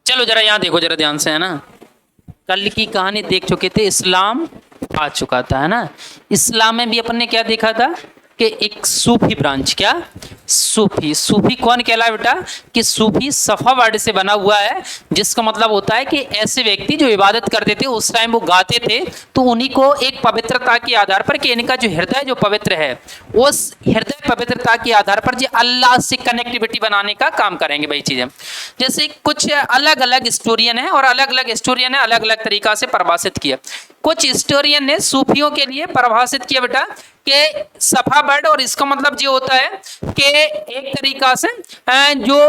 चलो जरा यहाँ देखो जरा ध्यान से, है ना। कल की कहानी देख चुके थे, इस्लाम आ चुका था, है ना। इस्लाम में भी अपन ने क्या देखा था कि एक सूफी ब्रांच, क्या सूफी, सूफी कौन कहलाए बेटा कि सूफी सफा वर्ड से बना हुआ है, जिसका मतलब होता है कि ऐसे व्यक्ति जो इबादत करते थे उस टाइम वो गाते थे, तो उन्हीं को एक पवित्रता के आधार पर कि इनका जो हृदय जो पवित्र है, उस हृदय पवित्रता के आधार पर जो अल्लाह से कनेक्टिविटी बनाने का काम करेंगे भाई चीजें। जैसे कुछ अलग अलग हिस्टोरियन है और अलग अलग हिस्टोरियन ने अलग अलग तरीका से परिभाषित किया। कुछ हिस्टोरियन ने सूफियों के लिए परिभाषित किया बेटा कि सफा वर्ड, और इसका मतलब जो होता है कि एक तरीका से जो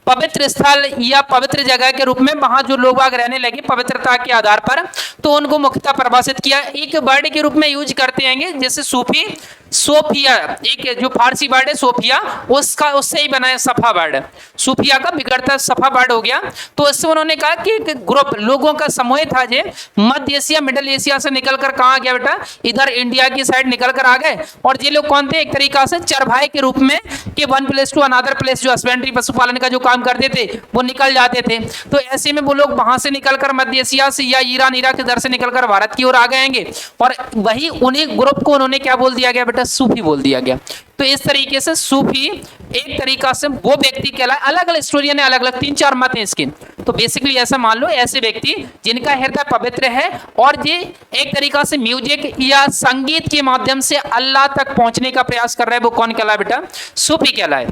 पवित्र स्थल या पवित्र जगह के रूप में वहां जो लोग आग रहने लगे पवित्रता के आधार पर, तो उनको मुख्यतः परिभाषित किया एक वर्ड के रूप में यूज करते हैं, जैसे सूफी, सोफिया, एक जो फारसी वर्ड है सोफिया, उसका उससे ही बना है सफा वर्ड, सूफिया का बिगड़ता सफा वर्ड हो गया। तो इससे उन्होंने कहा कि एक ग्रुप लोगों का समूह था जो मध्य एशिया मिडिल एशिया से निकलकर कहाँ गया बेटा, इधर इंडिया की साइड निकल कर आ गए। और ये लोग कौन थे, एक तरीका से चरभाई के रूप में कि one place to another place, जो हस्बेंड्री पशुपालन का जो काम करते थे वो निकल जाते थे। तो ऐसे में वो लोग वहां से निकलकर मध्य एशिया से या ईरान इराक इधर से निकलकर भारत की ओर आ गएंगे, और वही उन्हीं ग्रुप को उन्होंने क्या बोल दिया गया बेटा, सूफी बोल दिया गया। तो इस तरीके से सूफी एक तरीका से वो व्यक्ति कहलाए। अलग अलग स्टोरी ने अलग अलग 3-4 मत हैं इसके। तो बेसिकली ऐसा मान लो ऐसे व्यक्ति जिनका हृदय पवित्र है और ये एक तरीका से म्यूजिक या संगीत के माध्यम से अल्लाह तक पहुंचने का प्रयास कर रहा है, वो कौन कहलाए बेटा, सूफी कहलाए।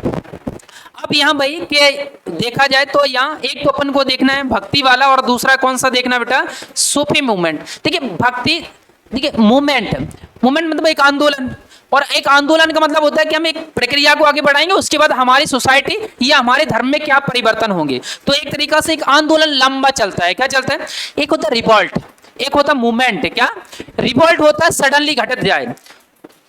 अब यहाँ भाई के देखा जाए तो यहाँ एक तो अपन को देखना है भक्ति वाला, और दूसरा कौन सा देखना बेटा, सूफी मूवमेंट। देखिए भक्ति, देखिए मूवमेंट, मूवमेंट मतलब एक आंदोलन, और एक आंदोलन का मतलब होता है कि हम एक प्रक्रिया को आगे बढ़ाएंगे, उसके बाद हमारी सोसाइटी या हमारे धर्म में क्या परिवर्तन होंगे। तो एक तरीका से एक आंदोलन लंबा चलता है, क्या चलता है, एक होता है रिवॉल्ट, एक होता है मूवमेंट। क्या रिवॉल्ट होता है सडनली घटित जाए,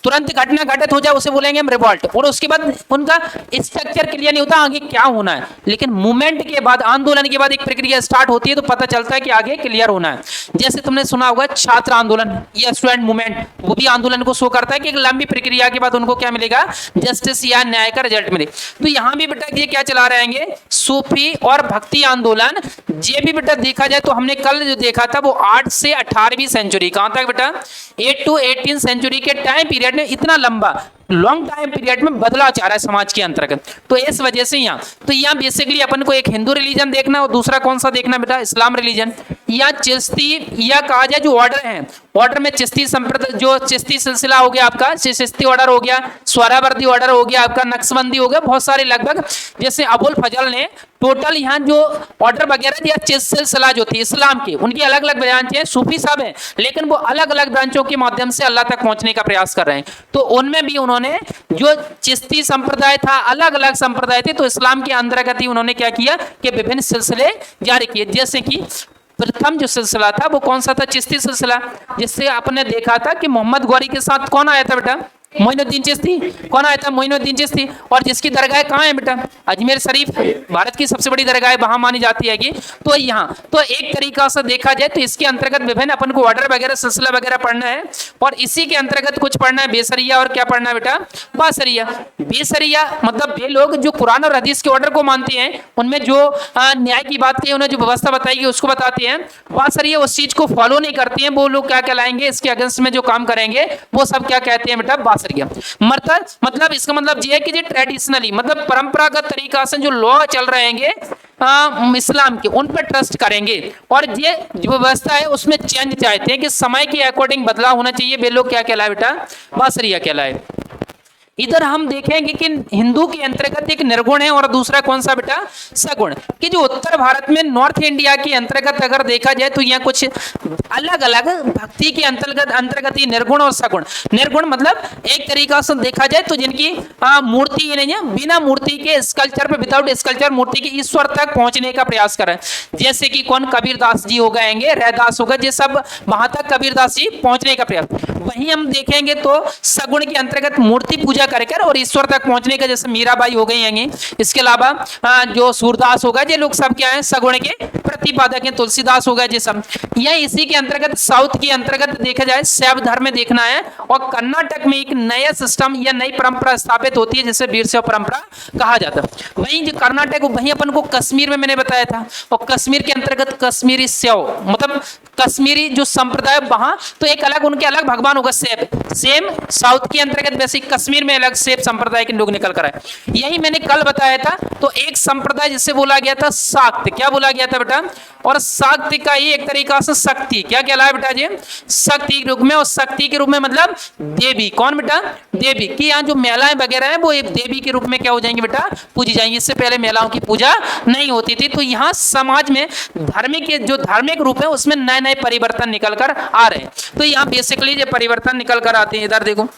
तुरंत घटना घटित हो जाए, उसे बोलेंगे हम रिवॉल्ट, और उसके बाद उनका स्ट्रक्चर क्लियर नहीं होता आगे क्या होना है। लेकिन मूवमेंट के बाद, आंदोलन के बाद एक प्रक्रिया स्टार्ट होती है तो पता चलता है कि आगे क्लियर होना है। जैसे तुमने सुना होगा छात्र आंदोलन या स्टूडेंट मूवमेंट, वो भी आंदोलन को शो करता है कि एक लंबी प्रक्रिया के बाद उनको क्या मिलेगा, जस्टिस या न्याय का रिजल्ट मिले। तो यहाँ भी बेटा ये क्या चला रहेंगे, सूफी और भक्ति आंदोलन। ये भी बेटा देखा जाए तो हमने कल जो देखा था वो 8 से 18वीं सेंचुरी, कहाँ तक बेटा, 8 to 18 सेंचुरी के टाइम पीरियड में, इतना लंबा लॉन्ग टाइम पीरियड में बदलाव चाह रहा है समाज के अंतर्गत। तो इस वजह से यहाँ, तो यहाँ बेसिकली अपन को एक हिंदू रिलीजन देखना और दूसरा कौन सा देखना बेटा, इस्लाम रिलीजन, या चिश्ती, या कहा जाए जो ऑर्डर है, ऑर्डर में चिश्ती संप्रदाय, जो चिश्ती सिलसिला हो गया आपका, चिश्ती ऑर्डर हो गया, स्वरावर्दी ऑर्डर हो गया आपका, नक्शबंदी हो गया, बहुत सारे लगभग, जैसे अबुल फजल ने टोटल यहाँ जो ऑर्डर वगैरह या सिलसिला जो थी इस्लाम की, उनकी अलग अलग ब्रांच है, सूफी सब है, लेकिन वो अलग अलग ब्रांचों के माध्यम से अल्लाह तक पहुंचने का प्रयास कर रहे हैं। तो उनमें भी उन्होंने जो चिश्ती संप्रदाय था, अलग अलग संप्रदाय थे, तो इस्लाम के अंतर्गत ही उन्होंने क्या किया कि विभिन्न सिलसिले जारी किए। जैसे कि प्रथम जो सिलसिला था वो कौन सा था, चिश्ती सिलसिला, जिससे आपने देखा था कि मोहम्मद गौरी के साथ कौन आया था बेटा, मोइनुद्दीन चिश्ती, कौन आया था, मोइनुद्दीन चिश्ती। और जिसकी दरगाह कहाँ है बेटा, अजमेर शरीफ, भारत की सबसे बड़ी दरगाह वहां मानी जाती है कि। तो यहाँ तो एक तरीका से देखा जाए तो इसके अंतर्गत विभिन्न अपन को ऑर्डर वगैरह सिलसिला वगैरह पढ़ना है, और इसी के अंतर्गत कुछ पढ़ना है बेसरिया, और क्या पढ़ना है बेटा, बासरिया। बेसरिया मतलब वे लोग जो कुरान और हदीस के ऑर्डर को मानते हैं, उनमें जो न्याय की बात की उन्हें जो व्यवस्था बताएगी उसको बताते हैं। बासरिया उस चीज को फॉलो नहीं करती है, वो लोग क्या कहलाएंगे, इसके अगेंस्ट में जो काम करेंगे वो सब क्या कहते हैं बेटा, बासरिया। मतलब इसका मतलब ये है कि ट्रेडिशनली मतलब परंपरागत तरीका से जो लॉ चल रहेंगे इस्लाम के, उन पर ट्रस्ट करेंगे, और ये जो व्यवस्था है उसमें चेंज चाहते हैं कि समय के अकॉर्डिंग बदलाव होना चाहिए। वे लोग क्या कहलाए बेटा, बासरिया कहलाए। इधर हम देखेंगे कि हिंदू के अंतर्गत एक निर्गुण है और दूसरा कौन सा बेटा, सगुण। कि जो उत्तर भारत में नॉर्थ इंडिया के अंतर्गत अगर देखा जाए तो यहाँ कुछ अलग अलग भक्ति के अंतर्गत ही निर्गुण और सगुण। निर्गुण मतलब एक तरीका से देखा जाए तो जिनकी मूर्ति नहीं है, बिना मूर्ति के स्कल्पचर पे, विदाउट स्कल्पचर मूर्ति के ईश्वर तक पहुंचने का प्रयास कर रहे हैं। जैसे कि कौन, कबीरदास जी हो गएंगे, रैदास होगा, ये सब वहां तक कबीरदास जी पहुंचने का प्रयास। वहीं हम देखेंगे तो सगुण के अंतर्गत मूर्ति पूजा कर और ईश्वर तक पहुंचने का, जैसे मीराबाई हो गई हैं, इसके अलावा जो सूरदास होगा, ये लोग सब क्या है, सगुण के प्रतिपादक हैं, तुलसीदास होगा, ये सब। यह इसी के अंतर्गत, साउथ के अंतर्गत देखा जाए शैव धर्म में देखना है, और कर्नाटक में एक नया सिस्टम या नई परंपरा स्थापित होती है जिसे वीरशैव परंपरा कहा जाता है। वहीं जो कर्नाटक, वहीं अपन को कश्मीर में मैंने बताया था, और कश्मीर के अंतर्गत कश्मीरी शैव मतलब कश्मीरी जो संप्रदाय, वहां तो एक अलग उनके अलग भगवान होगा शैव। सेम साउथ के अंतर्गत वैसे कश्मीर में अलग शैव संप्रदाय के लोग निकल कर आए। यही मैंने कल बताया था। तो एक संप्रदाय जिसे बोला गया था शाक्त, क्या बोला गया था बेटा, और शाक्त का ही एक तरीका से शक्ति, क्या कहलाए बेटा जी, शक्ति के रूप में। और शक्ति के रूप में मतलब देवी, कौन बेटा, देवी की यहाँ जो महिलाएं वगैरह है वो एक देवी के रूप में क्या हो जाएंगी बेटा, पूजी जाएंगी। इससे पहले महिलाओं की पूजा नहीं होती थी। तो यहाँ समाज में धर्म के जो धार्मिक रूप है उसमें नए नए परिवर्तन निकल कर आ रहे हैं। तो यहाँ बेसिकली ये परिवर्तन निकल कर आते हैं। इधर देखो,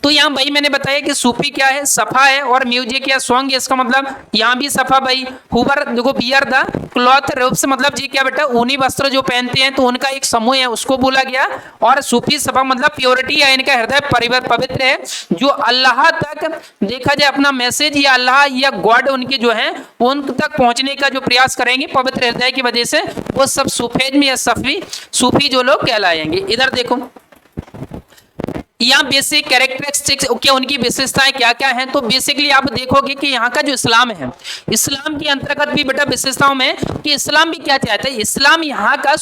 तो यहाँ भाई मैंने बताया कि सूफी क्या है, सफा है, और म्यूजिक या सॉन्ग, इसका मतलब यहाँ भी सफा भाई। हुबर देखो, बियर द क्लॉथ रूप से मतलब जी क्या बेटा, ऊनी वस्त्र जो पहनते हैं, तो उनका एक समूह है, उसको बोला गया। और सूफी सफा मतलब प्योरिटी है, इनका हृदय पवित्र है, जो अल्लाह तक देखा जाए अपना मैसेज या अल्लाह या गॉड उनके जो है उन तक पहुंचने का जो प्रयास करेंगे पवित्र हृदय की वजह से, वो सब सूफेज में या सूफी जो लोग कहलाएंगे। इधर देखो, यहाँ बेसिक कैरेक्टरिस्टिक्स क्या, उनकी विशेषताएं क्या क्या हैं। तो बेसिकली आप देखोगे कि यहाँ का जो इस्लाम है, इस्लाम के अंतर्गत भी बेटा विशेषताओं में कि इस्लाम भी क्या चाहता है, इस्लाम यहाँ का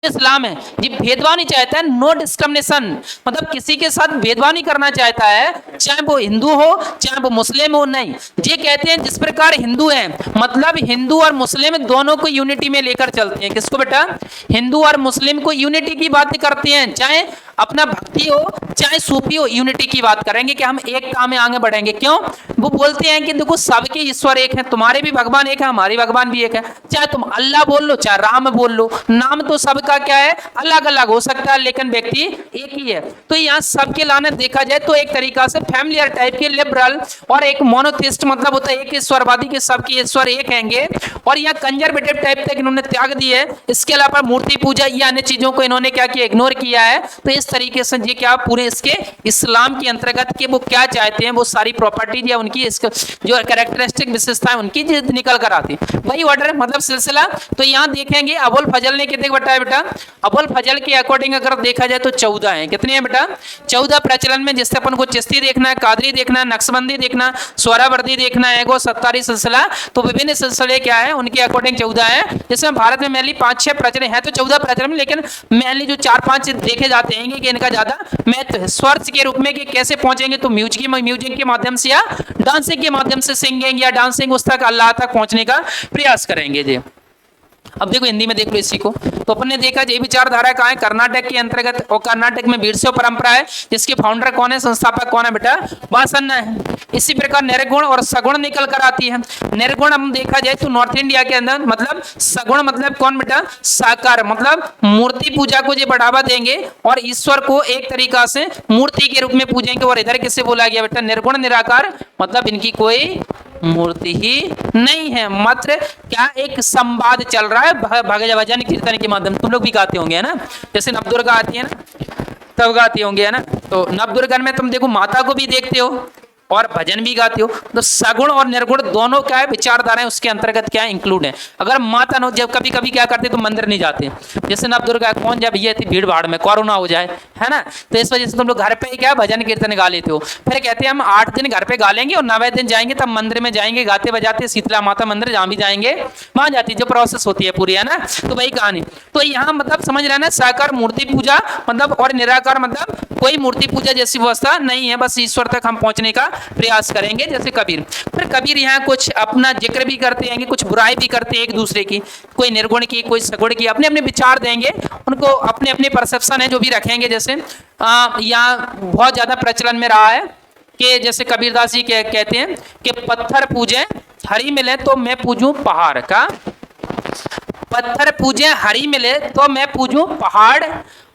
इस्लाम है जी भेदभाव नहीं चाहता है, नो डिस्क्रिमिनेशन, मतलब किसी के साथ भेदभाव नहीं करना चाहता है, चाहे वो हिंदू हो चाहे वो मुस्लिम हो, नहीं। ये कहते हैं जिस प्रकार हिंदू है, मतलब हिंदू और मुस्लिम दोनों को यूनिटी में लेकर चलते हैं। किसको बेटा, हिंदू और मुस्लिम को यूनिटी की बात करते हैं, चाहे अपना भक्ति हो चाहे सूफी हो, यूनिटी की बात करेंगे कि हम एक काम में आगे बढ़ेंगे। क्यों, वो बोलते हैं कि देखो सबके ईश्वर एक है, तुम्हारे भी भगवान एक है, हमारे भगवान भी एक है, चाहे तुम अल्लाह बोल लो चाहे राम बोल लो, नाम तो सबका क्या है, अलग अलग हो सकता है, लेकिन व्यक्ति एक ही है। तो यहाँ सबके लाने देखा जाए तो एक तरीका से फैमिलियर टाइप के, लिबरल, और एक मोनोथिस्ट मतलब होता है एक ईश्वरवादी के सबके ईश्वर एक हैंगे। और यहाँ कंजर्वेटिव टाइप तक इन्होंने त्याग दी है। इसके अलावा मूर्ति पूजा या अन्य चीजों को इन्होंने क्या किया, इग्नोर किया है। तो इस तरीके से ये क्या पूरे इसके इस्लाम के अंतर्गत के वो क्या चाहते हैं, वो सारी प्रॉपर्टीज या उनकी जो कैरेक्टरिस्टिक विशेषताएं उनकी निकल कर आती, वही ऑर्डर मतलब सिलसिला। तो यहाँ देखेंगे अबुल फजल ने कितने बताया बेटा, अबुल फजल के अकॉर्डिंग अगर देखा जाए तो 14 है। कितने हैं बेटा, 14 प्रचलन में, जिससे अपन को चिश्ती देखना है, कादरी देखना है, नक्शबंदी देखना, सोहरावर्दी देखना है, गो सत्तारी सिलसिला। तो विभिन्न सिलसिले क्या है उनके अकॉर्डिंग 14 है, जिसमें भारत में मेनली 5-6 प्रचलन है, तो 14 प्रचलन में, लेकिन मेनली जो 4-5 देखे जाते हैं कि इनका ज्यादा महत्व है। स्वर्ग के रूप में कि कैसे पहुंचेंगे, तो म्यूजिक के माध्यम से या डांसिंग के माध्यम से, सिंगिंग या डांसिंग, उस तक अल्लाह तक पहुंचने का प्रयास करेंगे जी। अब देखो हिंदी में देख लो इसी को। तो अपन ने देखा ये विचारधारा कहाँ है, कर्नाटक के अंतर्गत, और कर्नाटक में वीरशैव परंपरा है, जिसके फाउंडर कौन है, संस्थापक कौन है बेटा, वासन्ना है। इसी प्रकार निर्गुण और सगुण निकल कर आती है। निर्गुण हम देखा जाए तो नॉर्थ इंडिया के अंदर, मतलब सगुण मतलब कौन बेटा, साकार, मतलब मूर्ति पूजा को जो बढ़ावा देंगे और ईश्वर को एक तरीका से मूर्ति के रूप में पूजेंगे। और इधर किसे बोला गया बेटा, निर्गुण निराकार, मतलब इनकी कोई मूर्ति ही नहीं है, मात्र क्या एक संवाद चल रहा है भजन कीर्तन के माध्यम। तुम लोग भी गाते होंगे है ना, जैसे नवदुर्गा आती है ना, तब गाते होंगे है ना। तो नवदुर्गा में तुम देखो माता को भी देखते हो और भजन भी गाते हो। तो सगुण और निर्गुण दोनों क्या है, विचारधाराएं उसके अंतर्गत क्या है, इंक्लूड है। अगर माता न, जब कभी कभी क्या करते तो मंदिर नहीं जाते, जैसे नवदुर्गा कौन, जब ये थी भीड़ भाड़ में कोरोना हो जाए है ना, तो इस वजह से तुम लोग घर पे ही क्या भजन कीर्तन गा लेते हो। फिर कहते हैं हम 8 दिन घर पे गा लेंगे और 9वें दिन जाएंगे तब मंदिर में जाएंगे गाते बजाते, शीतला माता मंदिर जहाँ भी जाएंगे वहां जाती है, जो प्रोसेस होती है पूरी है ना। तो वही कहानी। तो यहाँ मतलब समझ रहे ना, साकार मूर्ति पूजा मतलब, और निराकार मतलब कोई मूर्ति पूजा जैसी व्यवस्था नहीं है, बस ईश्वर तक हम पहुंचने का प्रयास करेंगे। जैसे कबीर, फिर कबीर यहाँ कुछ अपना जिक्र भी करते हैं, कुछ बुराई भी करते हैं एक दूसरे की, कोई निर्गुण की कोई सगुण की, अपने अपने विचार देंगे, उनको अपने अपने परसेप्शन है जो भी रखेंगे। जैसे यहाँ बहुत ज्यादा प्रचलन में रहा है कि जैसे कबीरदास जी कहते हैं कि पत्थर पूजे हरी मिले तो मैं पूजूं पहाड़ का, पत्थर पूजे हरी मिले तो मैं पूजूं पहाड़,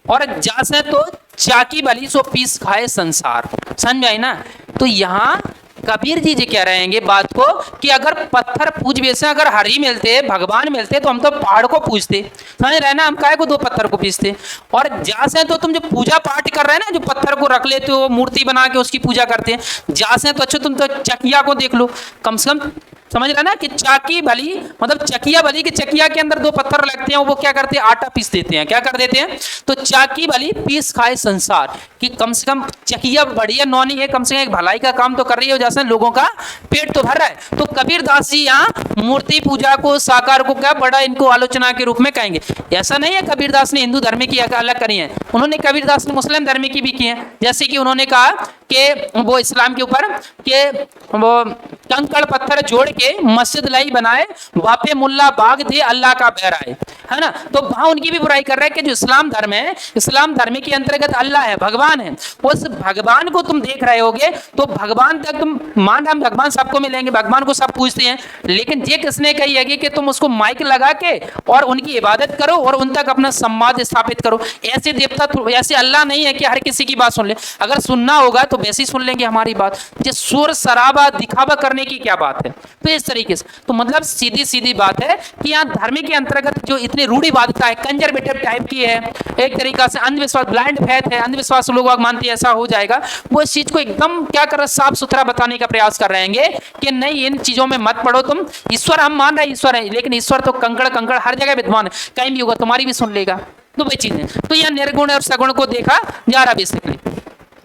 और जासे तो चाकी भली सो पीस खाए संसार। समझ में आई ना। तो यहाँ कबीर जी कह रहे हैं बात को कि अगर पत्थर पूज वैसे अगर हरि मिलते, भगवान मिलते, तो हम तो पहाड़ को पूजते, समझ रहे ना, हम काहे को दो पत्थर को पूजते। और जहाँ से तो तुम जो पूजा पाठ कर रहे हैं ना, जो पत्थर को रख लेते हो मूर्ति बना के उसकी पूजा करते हैं, जहाँ से तो अच्छा तुम तो चकिया को देख लो, कम से कम समझ रहे ना कि चाकी भली मतलब चकिया भली कि चकिया के अंदर दो पत्थर लगते हैं, वो क्या करते हैं, आटा पीस देते हैं, क्या कर देते हैं, तो चाकी भली पीस खाए संसार, कि कम से कम चकिया बढ़िया नौनी है, कम से कम एक भलाई का काम तो कर रही है, जैसे लोगों का पेट तो भर रहा है। तो कबीर दास जी यहाँ मूर्ति पूजा को, साकार को क्या बड़ा इनको आलोचना के रूप में कहेंगे। ऐसा नहीं है कबीर दास ने हिंदू धर्म की अलग करी है, उन्होंने कबीर दास ने मुस्लिम धर्म की भी की है। जैसे कि उन्होंने कहा कि वो इस्लाम के ऊपर के वो कंकड़ पत्थर जोड़ के मस्जिद लाई बनाए, वापे मुल्ला बाग थे अल्लाह का बहराए, है ना। तो वहां उनकी भी बुराई कर रहा है कि जो इस्लाम धर्म है, इस्लाम धर्म के अंतर्गत अल्लाह है, भगवान है, उस भगवान को तुम देख रहे होगे तो भगवान तक तुम मान रहे, भगवान सबको मिलेंगे, भगवान को सब पूछते हैं, लेकिन ये किसने कही है कि तुम उसको माइक लगा के और उनकी इबादत करो और उन तक अपना संवाद स्थापित करो। ऐसे देवता, ऐसे अल्लाह नहीं है कि हर किसी की बात सुन ले, अगर सुनना होगा तो वैसे ही सुन लेंगे हमारी बात, जो शोर शराबा दिखावा करने की क्या बात है। तो इस तरीके से तो मतलब सीधी सीधी बात है कि यहाँ धर्म के अंतर्गत जो इतनी रूढ़िवादिता है, कंजर्वेटिव टाइप की है, एक तरीका से अंधविश्वास, ब्लाइंड फेथ है, अंधविश्वास लोग मानते हैं ऐसा हो जाएगा, वो इस चीज को एकदम क्या कर रहे, साफ सुथरा बताने का प्रयास कर रहे हैं कि नहीं इन चीजों में मत पड़ो तुम, ईश्वर हम मान रहे हैं ईश्वर है, लेकिन ईश्वर तो कंकड़ कंकड़ हर जगह विद्वान है, कहीं भी होगा तुम्हारी भी सुन लेगा। तो वही चीजें, तो यह निर्गुण और सगुण को देखा जा रहा बेसिकली।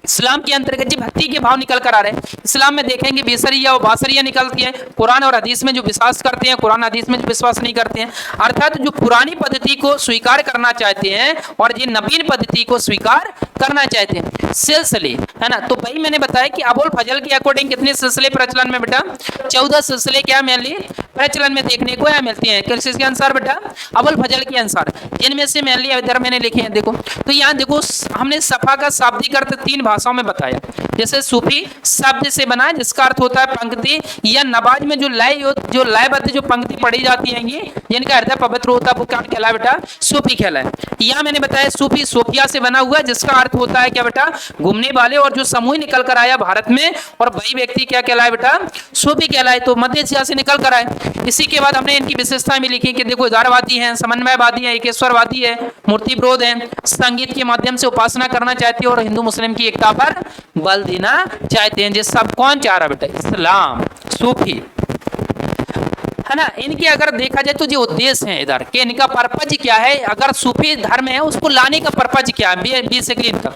इस्लाम के अंतर्गत जी भक्ति के भाव निकल कर आ रहे हैं। इस्लाम में देखेंगे बेसरिया और बासरिया निकलती है, कुरान और हदीस में जो विश्वास करते हैं, कुरान हदीस में जो विश्वास नहीं करते हैं, अर्थात जो पुरानी पद्धति को स्वीकार करना चाहते हैं और ये नवीन पद्धति को स्वीकार करना चाहते हैं। सिलसिले, है ना, तो भाई मैंने बताया कि अबुल फजल के अकॉर्डिंग कितने सिलसिले प्रचलन में बेटा, 14 सिलसिले क्या मेनली प्रचलन में देखने को यहाँ मिलती है, किसके अनुसार बेटा, अबुल फजल के अनुसार, जिनमें से मेनली इधर मैंने लिखे हैं। देखो तो यहाँ देखो हमने सफा का शाब्दिक अर्थ 3 भाषाओं में बताया। जैसे सूफी शब्द से बना है जिसका अर्थ होता है पंक्ति या नमाज में जो लयबद्ध जो पंक्ति पढ़ी जाती है जिनका हृदय पवित्र होता है वो क्या कहलाए बेटा, सूफी कहलाए। यहाँ मैंने बताया सूफी सोफिया से बना हुआ जिसका अर्थ होता है क्या बेटा, घूमने वाले, और जो समूह निकल कर आया भारत में और वही व्यक्ति क्या कहलाए बेटा, सूफी कहलाए, तो मध्य एशिया से निकल कर आए। इसी के बाद हमने इनकी विशेषताएं भी लिखी कि देखो उदारवादी हैं, समन्वयवादी हैं, एकेश्वरवादी है, मूर्ति विरोध है, संगीत के माध्यम से उपासना करना चाहती है और हिंदू मुस्लिम की एकता पर बल देना चाहते हैं। जिस सब कौन चाह रहा बेटा, इस्लाम, सूफी, है ना। इनके अगर देखा जाए तो जो उद्देश्य है इधर कि इनका पर्पज क्या है, अगर सूफी धर्म है उसको लाने का पर्पज क्या है बेसिकली इनका,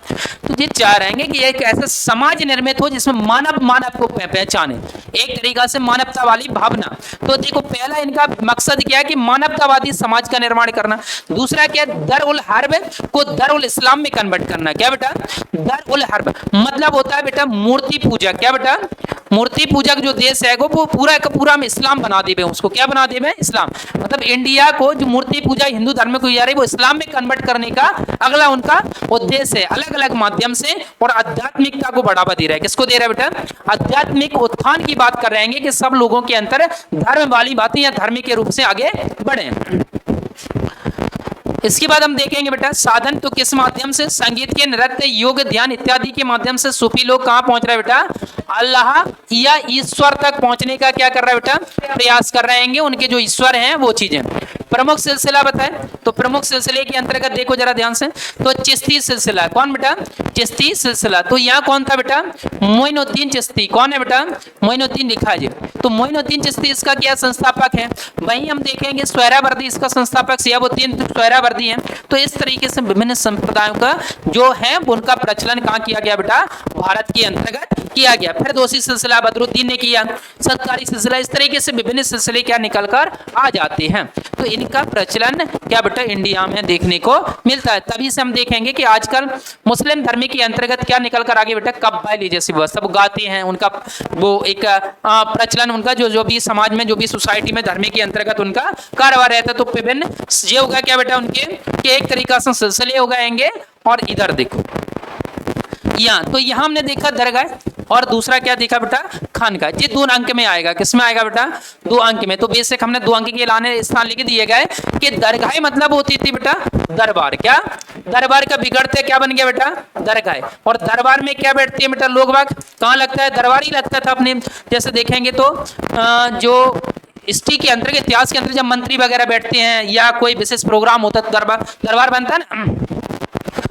तो ये चाह रहे हैं कि एक ऐसा समाज निर्मित हो जिसमें मानव को पहचाने, एक तरीका से मानवता वाली भावना। तो देखो पहला इनका मकसद क्या है कि मानवतावादी समाज का निर्माण करना। दूसरा क्या है, दर उल हर्ब को दर उल इस्लाम में कन्वर्ट करना। क्या बेटा, दर उल हर्ब मतलब होता है बेटा मूर्ति पूजा। क्या बेटा, मूर्ति पूजक जो देश है वो पूरा का पूरा में इस्लाम बना देवे, उसको क्या बना देवे, इस्लाम। मतलब इंडिया को जो मूर्ति पूजा हिंदू धर्म को जा रही है वो इस्लाम में कन्वर्ट करने का अगला उनका उद्देश्य है, अलग अलग माध्यम से, और आध्यात्मिकता को बढ़ावा दे रहा है। किसको दे रहा है बेटा, आध्यात्मिक उत्थान की बात कर रहे हैं कि सब लोगों के अंदर धर्म वाली बातें या धर्म के रूप से आगे बढ़े। इसके बाद हम देखेंगे बेटा साधन, तो किस माध्यम से, संगीत के, नृत्य, योग, ध्यान इत्यादि के माध्यम से सूफी लोग कहाँ पहुंच रहे हैं बेटा, अल्लाह या ईश्वर तक पहुंचने का क्या कर रहा है बेटा, प्रयास कर रहे हैं। उनके जो ईश्वर हैं वो चीजें। प्रमुख सिलसिला बताए, तो प्रमुख सिलसिले के अंतर्गत देखो जरा ध्यान से, तो चिश्ती सिलसिला। कौन बेटा, चिश्ती सिलसिला। तो यहाँ कौन था बेटा, मोइनुद्दीन चिश्ती। कौन है बेटा, मोइनुद्दीन लिखा है। तो मोइनुद्दीन चिश्ती इसका क्या संस्थापक है। वहीं हम देखेंगे सोहरावर्दी इसका संस्थापक, शिहाबुद्दीन सोहरावर्दी है। तो इस तरीके से विभिन्न संप्रदायों का जो है उनका प्रचलन कहाँ किया गया बेटा, भारत के अंतर्गत किया गया। फिर दोषी सिलसिला बदरुद्दीन ने किया, सत्कारी सिलसिला, इस तरीके से विभिन्न सिलसिले क्या निकल कर आ जाते हैं। तो इनका प्रचलन क्या बेटा इंडिया में देखने को मिलता है। तभी से हम देखेंगे कि आजकल मुस्लिम धर्म के अंतर्गत क्या निकल कर आगे बेटा, कव्वाली जैसी व्यवस्था वो गाते हैं, उनका वो एक प्रचलन उनका जो भी समाज में जो भी सोसाइटी में धर्म के अंतर्गत उनका कारोबार रहता है। तो विभिन्न ये होगा क्या बेटा उनके कि एक तरीका से सिलसिले हो गएंगे। और इधर देखो यहाँ, तो यहाँ हमने देखा दरगाह और दूसरा क्या देखा बेटा, खानका। ये 2 अंक में आएगा, किसमें आएगा बेटा, 2 अंक में। तो बेसिक हमने 2 अंक के लाने स्थान लिख दिए गए कि दरगाह मतलब होती थी बेटा दरबार। क्या, दरबार का बिगड़ते क्या बन गया बेटा, दरगाह। और दरबार में क्या बैठती है बेटा, लोग बाग, कहाँ लगता है, दरबार ही लगता था अपने। जैसे देखेंगे तो जो हिस्ट्री के अंदर, के इतिहास के अंदर जब मंत्री वगैरह बैठते हैं या कोई विशेष प्रोग्राम होता है तो दरबार बनता है ना,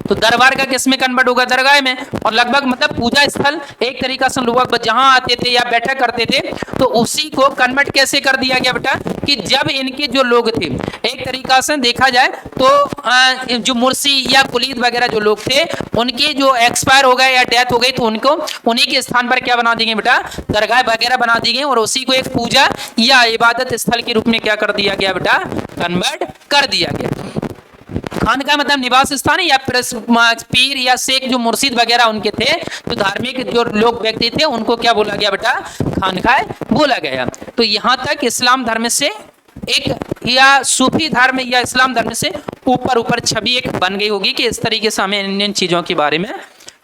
तो दरबार का किस में कन्वर्ट होगा, दरगाह में। और लगभग मतलब पूजा स्थल एक तरीका से लोग जहां आते थे या बैठक करते थे, तो उसी को कन्वर्ट कैसे कर दिया गया बेटा कि जब इनके जो लोग थे, एक तरीका से देखा जाए तो जो मुर्शी या कुलीद वगैरह जो लोग थे, उनके जो एक्सपायर हो गए या डेथ हो गई, तो उनको उन्हीं के स्थान पर क्या बना देंगे बेटा, दरगाह वगैरह बना दी गई और उसी को एक पूजा या इबादत स्थल के रूप में क्या कर दिया गया बेटा, कन्वर्ट कर दिया गया। खानका मतलब निवास स्थान या पीर या शेख जो मुर्शिद वगैरह उनके थे, तो धार्मिक जो लोग व्यक्ति थे, उनको क्या बोला गया बेटा, खानका बोला गया। तो यहाँ तक इस्लाम धर्म से एक या सूफी धर्म या इस्लाम धर्म से ऊपर छवि एक बन गई होगी कि इस तरीके से हमें इन चीजों के बारे में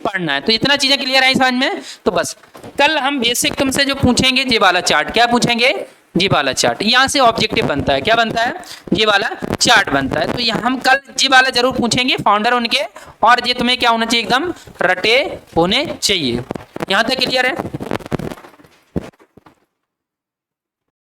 पढ़ना है। तो इतना चीजें क्लियर है समझ में। तो बस कल हम बेसिक तुमसे जो पूछेंगे ये वाला चार्ट, क्या पूछेंगे, जी वाला चार्ट। यहाँ से ऑब्जेक्टिव बनता है, क्या बनता है, जी वाला चार्ट बनता है। तो यहाँ हम कल जी वाला जरूर पूछेंगे, फाउंडर उनके, और ये तुम्हें क्या होना चाहिए, एकदम रटे होने चाहिए। यहाँ तक क्लियर है।